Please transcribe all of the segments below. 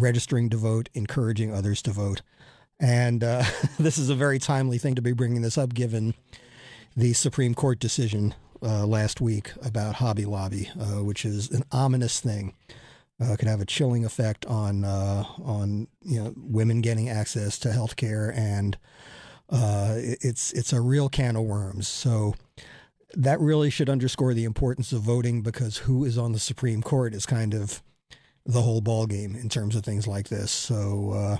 registering to vote, encouraging others to vote. And this is a very timely thing to be bringing this up, given the Supreme Court decision last week about Hobby Lobby, which is an ominous thing. Could have a chilling effect on women getting access to health care, and it's a real can of worms. So that really should underscore the importance of voting, because who is on the Supreme Court is kind of the whole ballgame in terms of things like this. So,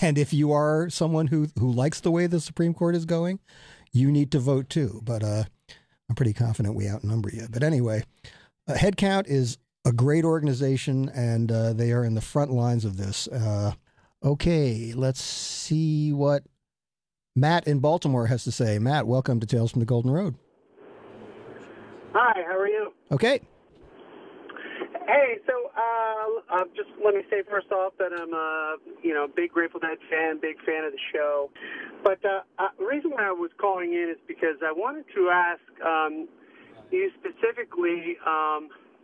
and if you are someone who likes the way the Supreme Court is going, you need to vote too. But I'm pretty confident we outnumber you. But anyway, Headcount is a great organization, and they are in the front lines of this. Okay, let's see what Matt in Baltimore has to say. Matt, welcome to Tales from the Golden Road. Hi, how are you? Okay. Hey, so just let me say first off that I'm a big Grateful Dead fan, big fan of the show. But the reason why I was calling in is because I wanted to ask you specifically,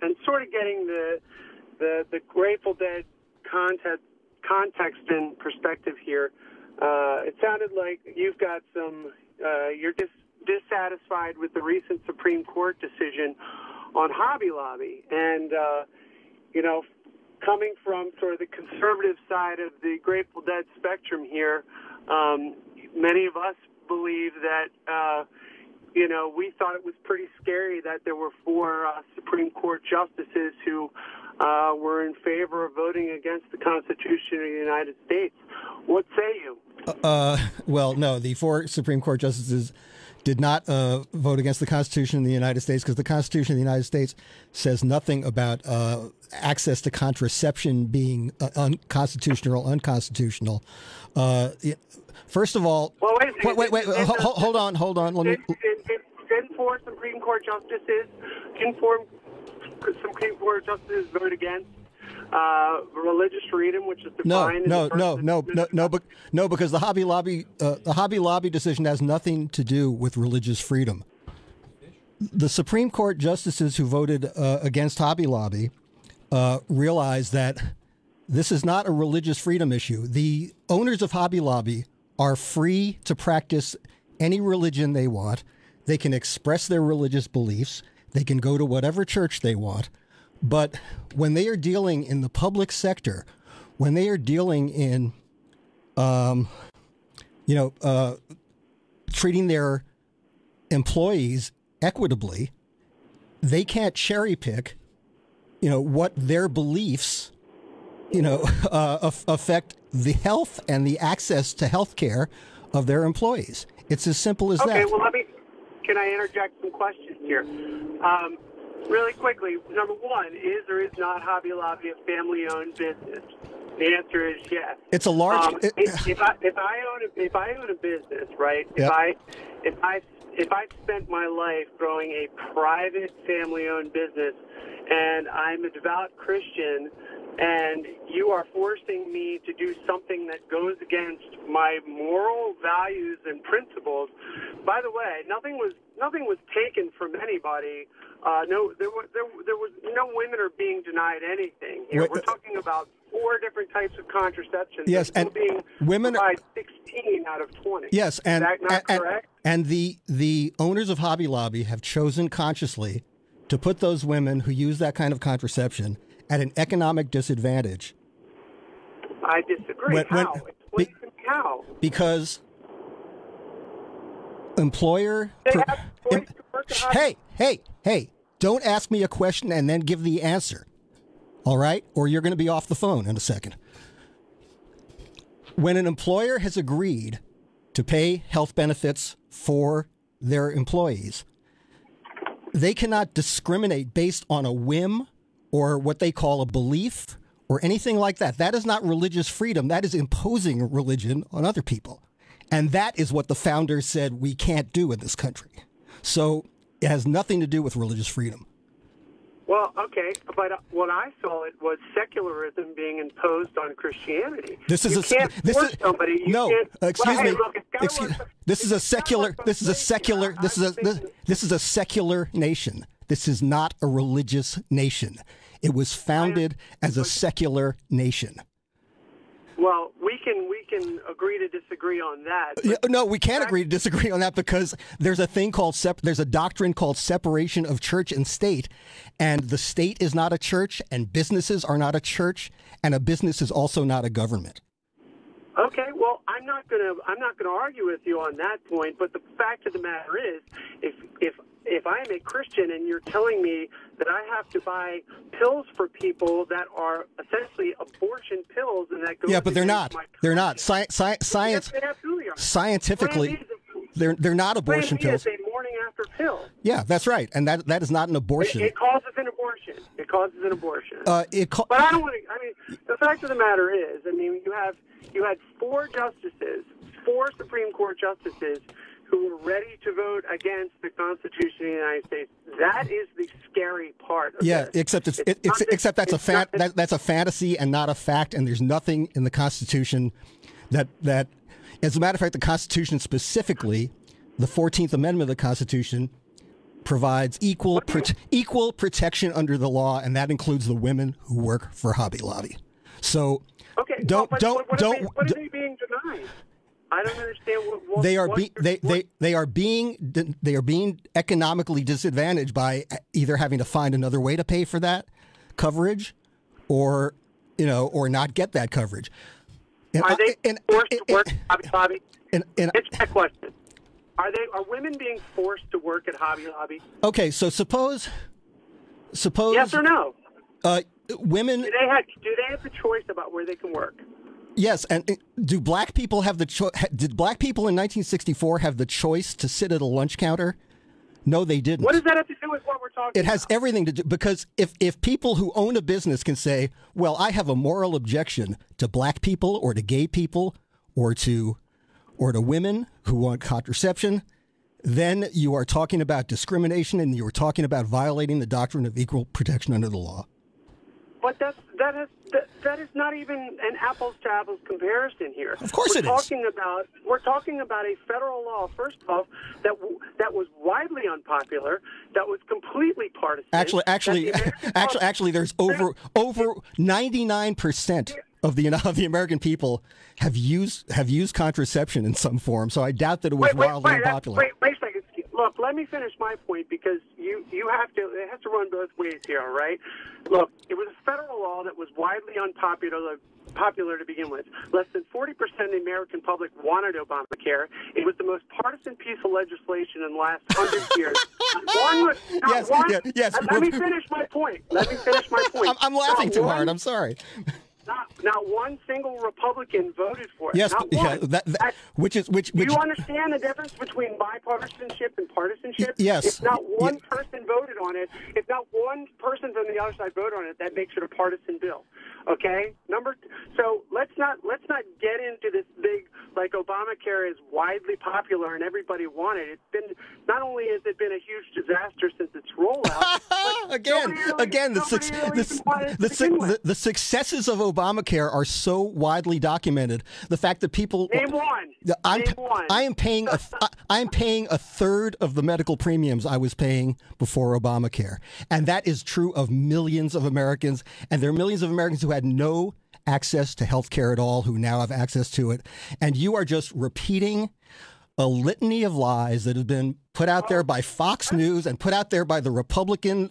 and sort of getting the Grateful Dead context and perspective here. It sounded like you've got you're dissatisfied with the recent Supreme Court decision on Hobby Lobby, and coming from sort of the conservative side of the Grateful Dead spectrum here, many of us believe that we thought it was pretty scary that there were 4 Supreme Court justices who were in favor of voting against the Constitution of the United States. What say you? Well, no, the 4 Supreme Court justices did not vote against the Constitution of the United States, because the Constitution of the United States says nothing about access to contraception being unconstitutional or unconstitutional. First of all, well, wait, hold on. Let me. Didn't 4 Supreme Court justices vote against religious freedom, which is defined no, because the Hobby Lobby decision has nothing to do with religious freedom. The Supreme Court justices who voted against Hobby Lobby realized that this is not a religious freedom issue. The owners of Hobby Lobby are free to practice any religion they want. They can express their religious beliefs. They can go to whatever church they want. But when they are dealing in the public sector, when they are dealing in, treating their employees equitably, they can't cherry pick, what their beliefs, affect the health and the access to health care of their employees. It's as simple as that. Okay, well, can I interject some questions here? Really quickly, number one, is or is not Hobby Lobby a family-owned business? The answer is yes. It's a large. If I own a business, right? Yep. If I spent my life growing a private family-owned business, and I'm a devout Christian, and you are forcing me to do something that goes against my moral values and principles. By the way, nothing was taken from anybody. There was no women are being denied anything here. We're talking about 4 different types of contraception. Yes, and being women are 16 out of 20. Yes, and is that not correct? And the owners of Hobby Lobby have chosen consciously to put those women who use that kind of contraception at an economic disadvantage. I disagree. How? Explain to me how. Because employer... Hey, don't ask me a question and then give the answer, all right? Or you're going to be off the phone in a second. When an employer has agreed to pay health benefits for their employees, they cannot discriminate based on a whim or what they call a belief or anything like that. That is not religious freedom. That is imposing religion on other people. And that is what the founders said we can't do in this country. So it has nothing to do with religious freedom. Well, okay, but what I saw it was secularism being imposed on Christianity. This is a secular nation. This is not a religious nation. It was founded as a secular nation. Well, we can agree to disagree on that. No, we can't agree to disagree on that because there's a thing called there's a doctrine called separation of church and state, and the state is not a church, and businesses are not a church, and a business is also not a government. Okay, well, I'm not gonna argue with you on that point, but the fact of the matter is, if I'm a Christian and you're telling me that I have to buy pills for people that are essentially abortion pills, and that goes but they're not. They're not. Scientifically, they're not abortion pills. It's a morning after pill. Yeah, that's right, and that is not an abortion. It causes an abortion. It causes an abortion. But I don't want to. I mean, the fact of the matter is, I mean, you had four Supreme Court justices who were ready to vote against the Constitution of the United States. That is the scary part of this. Except that's a fantasy and not a fact, and there's nothing in the Constitution that as a matter of fact, the Constitution specifically, the 14th Amendment of the Constitution, provides equal protection under the law, and that includes the women who work for Hobby Lobby. So what are they being denied? I don't understand what they are being economically disadvantaged by either having to find another way to pay for that coverage, or not get that coverage. Are they forced to work at Hobby Lobby? It's my question. Are women being forced to work at Hobby Lobby? Okay, so suppose yes or no? Women do they have the choice about where they can work? Yes, and do black people have the choice? Did black people in 1964 have the choice to sit at a lunch counter? No, they didn't. What does that have to do with what we're talking about? It has everything to do, because if people who own a business can say, well, I have a moral objection to black people or to gay people or to women who want contraception, then you are talking about discrimination, and you are talking about violating the doctrine of equal protection under the law. But that is not even an apples to apples comparison here. Of course it is. We're talking about a federal law, first off, that was widely unpopular, that was completely partisan. Actually, there's over 99% of the American people have used contraception in some form. So I doubt that it was wildly unpopular. Wait a second. Look, let me finish my point, because it has to run both ways here, all right? Look, it was a federal law that was widely unpopular to begin with. Less than 40% of the American public wanted Obamacare. It was the most partisan piece of legislation in the last 100 years. Let me finish my point. I'm laughing too hard. I'm sorry. Not one single Republican voted for it. Yes, not one. Which. Do you understand the difference between bipartisanship and partisanship? Yes. If not one person voted on it, if not one person from the other side voted on it, that makes it a partisan bill. Okay. So let's not get into this big, like, Obamacare is widely popular and everybody wanted it. It's been, not only has it been a huge disaster since its rollout. The successes of Obamacare are so widely documented. The fact that people name one. I am paying a third of the medical premiums I was paying before Obamacare, and that is true of millions of Americans. And there are millions of Americans who had no access to health care at all, who now have access to it. And you are just repeating a litany of lies that have been put out there by Fox News and put out there by the Republican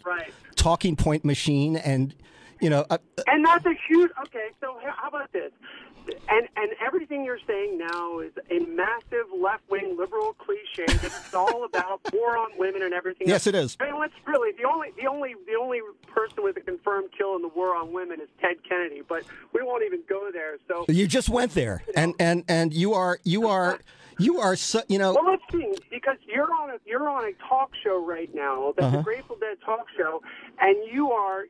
talking point machine. And, and that's a huge, okay, so how about this? And everything you're saying now is a massive left-wing liberal cliche that's all about war on women and everything. Yes, it is. I mean, let's really, the only person with a confirmed kill in the war on women is Ted Kennedy, but we won't even go there. So you just went there, and you are so, Well, let's see, because you're on a talk show right now, that's a Grateful Dead talk show, and you are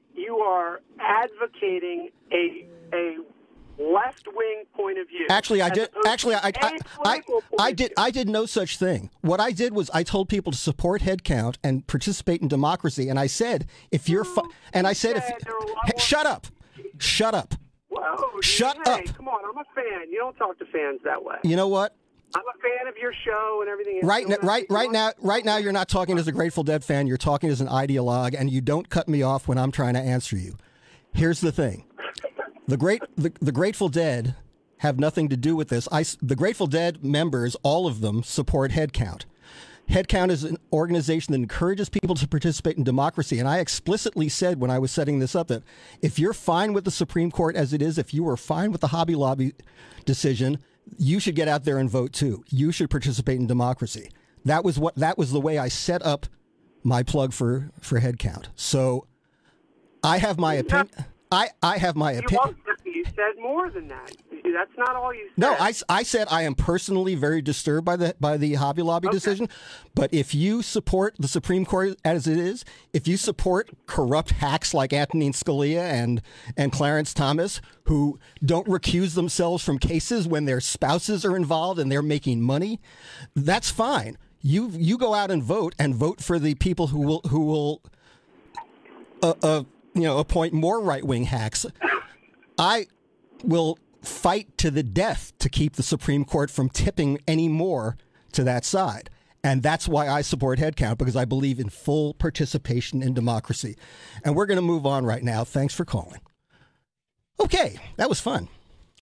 advocating a left-wing point of view. I did no such thing. What I did was I told people to support headcount and participate in democracy, and I said shut up. Whoa, shut up. Come on, I'm a fan. You don't talk to fans that way. You know what? I'm a fan of your show and everything. Right now, you're not talking as a Grateful Dead fan. You're talking as an ideologue, and you don't cut me off when I'm trying to answer you. Here's the thing. The Grateful Dead have nothing to do with this. The Grateful Dead members, all of them, support headcount. Headcount is an organization that encourages people to participate in democracy. And I explicitly said when I was setting this up that if you're fine with the Supreme Court as it is, if you were fine with the Hobby Lobby decision, you should get out there and vote too. You should participate in democracy. That was the way I set up my plug for headcount. So I have my opinion. I have my opinion. You said more than that. That's not all you said. No, I said I am personally very disturbed by the Hobby Lobby decision. But if you support the Supreme Court as it is, if you support corrupt hacks like Antonin Scalia and Clarence Thomas, who don't recuse themselves from cases when their spouses are involved and they're making money, that's fine. You go out and vote for the people who will appoint more right-wing hacks. I will fight to the death to keep the Supreme Court from tipping any more to that side. And that's why I support headcount, because I believe in full participation in democracy. And we're going to move on right now. Thanks for calling. Okay, that was fun.